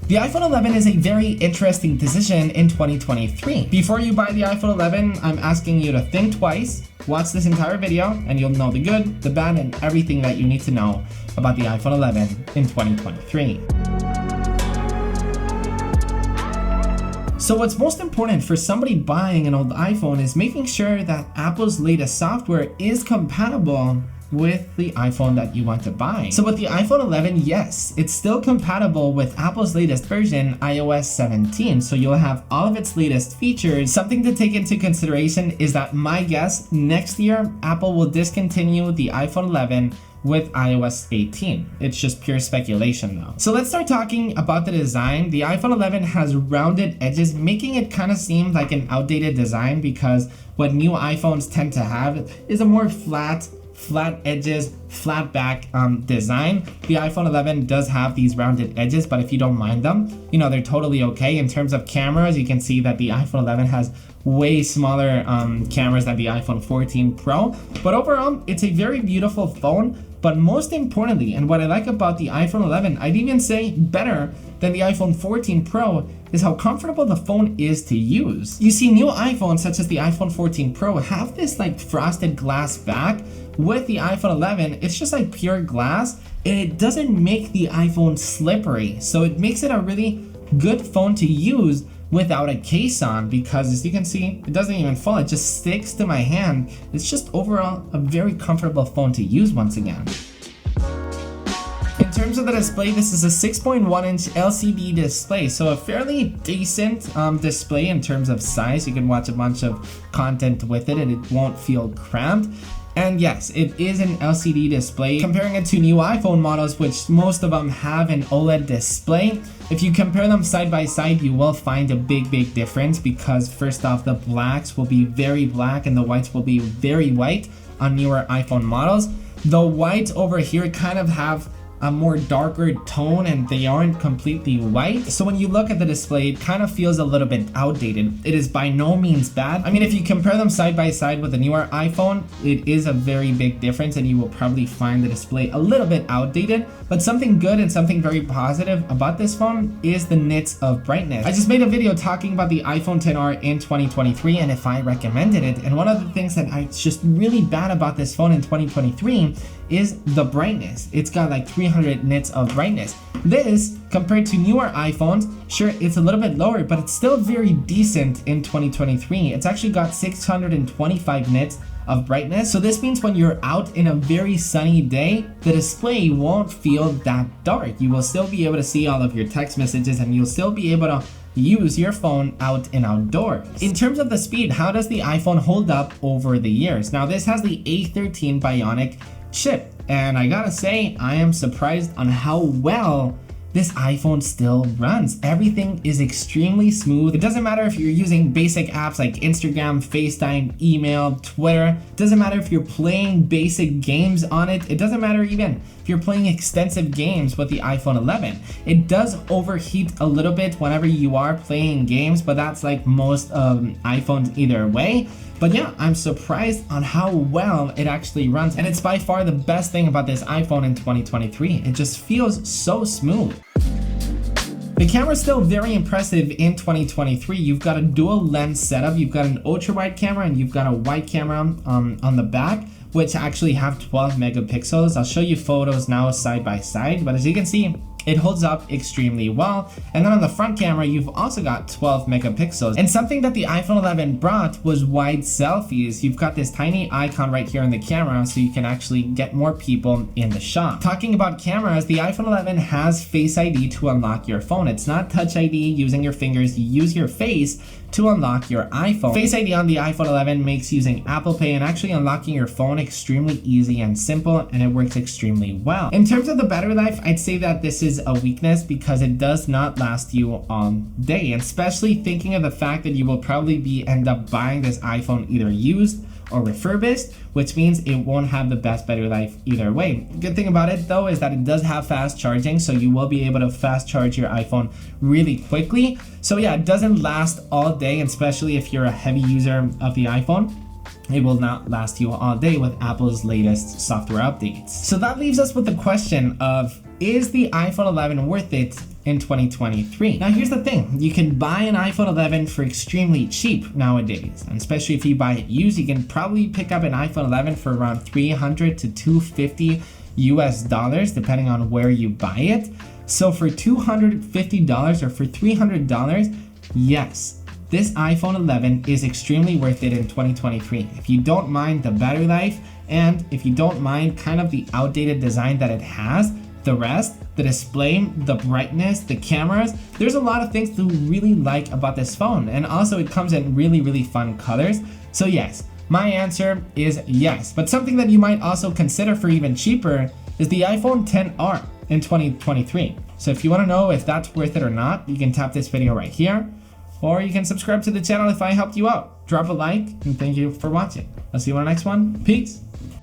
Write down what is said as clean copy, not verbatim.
The iPhone 11 is a very interesting decision in 2023. Before you buy the iPhone 11, I'm asking you to think twice, watch this entire video, and you'll know the good, the bad, and everything that you need to know about the iPhone 11 in 2023. So what's most important for somebody buying an old iPhone is making sure that Apple's latest software is compatible with the iPhone that you want to buy. So with the iPhone 11, yes, it's still compatible with Apple's latest version, iOS 17. So you'll have all of its latest features. Something to take into consideration is that my guess, next year, Apple will discontinue the iPhone 11 with iOS 18. It's just pure speculation though. So let's start talking about the design. The iPhone 11 has rounded edges, making it kind of seem like an outdated design, because what new iPhones tend to have is a more flat edges, flat back design. The iPhone 11 does have these rounded edges, but if you don't mind them, you know, they're totally okay. In terms of cameras, you can see that the iPhone 11 has way smaller cameras than the iPhone 14 Pro, but overall, it's a very beautiful phone. But most importantly, and what I like about the iPhone 11, I'd even say better than the iPhone 14 Pro, is how comfortable the phone is to use. You see, new iPhones such as the iPhone 14 Pro have this like frosted glass back. With the iPhone 11, it's just like pure glass, and it doesn't make the iPhone slippery. So it makes it a really good phone to use without a case on, because as you can see, it doesn't even fall, it just sticks to my hand. It's just overall a very comfortable phone to use once again. In terms of the display, this is a 6.1-inch LCD display, so a fairly decent display in terms of size. You can watch a bunch of content with it and it won't feel cramped. And yes, it is an LCD display. Comparing it to new iPhone models, which most of them have an OLED display, if you compare them side by side, you will find a big difference, because first off, the blacks will be very black and the whites will be very white on newer iPhone models. The whites over here kind of have a more darker tone and they aren't completely white. So when you look at the display, it kind of feels a little bit outdated. It is by no means bad. I mean, if you compare them side by side with the newer iPhone, it is a very big difference and you will probably find the display a little bit outdated. But something good and something very positive about this phone is the nits of brightness. I just made a video talking about the iPhone XR in 2023 and if I recommended it. And one of the things that it's just really bad about this phone in 2023 is the brightness. It's got like 300 nits of brightness. This, compared to newer iPhones, sure, it's a little bit lower, but it's still very decent in 2023. It's actually got 625 nits of brightness. So this means when you're out in a very sunny day, the display won't feel that dark. You will still be able to see all of your text messages and you'll still be able to use your phone out and outdoors. In terms of the speed, how does the iPhone hold up over the years? Now this has the A13 Bionic chip, and I gotta say, I am surprised on how well this iPhone still runs. Everything is extremely smooth. It doesn't matter if you're using basic apps like Instagram, FaceTime, email, Twitter. It doesn't matter if you're playing basic games on it. It doesn't matter even if you're playing extensive games with the iPhone 11. It does overheat a little bit whenever you are playing games, but that's like most iPhones either way. But yeah, I'm surprised on how well it actually runs, and it's by far the best thing about this iPhone in 2023. It just feels so smooth. The camera's still very impressive in 2023. You've got a dual lens setup. You've got an ultra wide camera and you've got a wide camera on the back, which actually have 12 megapixels. I'll show you photos now side by side, but as you can see, it holds up extremely well. And then on the front camera, you've also got 12 megapixels. And something that the iPhone 11 brought was wide selfies. You've got this tiny icon right here in the camera, so you can actually get more people in the shot. Talking about cameras, the iPhone 11 has Face ID to unlock your phone. It's not Touch ID using your fingers. You use your face to unlock your iPhone. Face ID on the iPhone 11 makes using Apple Pay and actually unlocking your phone extremely easy and simple, and it works extremely well. In terms of the battery life, I'd say that this is a weakness because it does not last you all day, and especially thinking of the fact that you will probably end up buying this iPhone either used or refurbished, which means it won't have the best battery life either way. Good thing about it though is that it does have fast charging, so you will be able to fast charge your iPhone really quickly. So yeah, it doesn't last all day, and especially if you're a heavy user of the iPhone, it will not last you all day with Apple's latest software updates. So that leaves us with the question of, is the iPhone 11 worth it in 2023? Now here's the thing, you can buy an iPhone 11 for extremely cheap nowadays, and especially if you buy it used, you can probably pick up an iPhone 11 for around $300 to $250 US, depending on where you buy it. So for $250 or for $300, yes, this iPhone 11 is extremely worth it in 2023. If you don't mind the battery life, and if you don't mind kind of the outdated design that it has, the rest, the display, the brightness, the cameras, there's a lot of things to really like about this phone. And also it comes in really, really fun colors. So yes, my answer is yes. But something that you might also consider for even cheaper is the iPhone XR in 2023. So if you want to know if that's worth it or not, you can tap this video right here, or you can subscribe to the channel if I helped you out. Drop a like, and thank you for watching. I'll see you on the next one. Peace.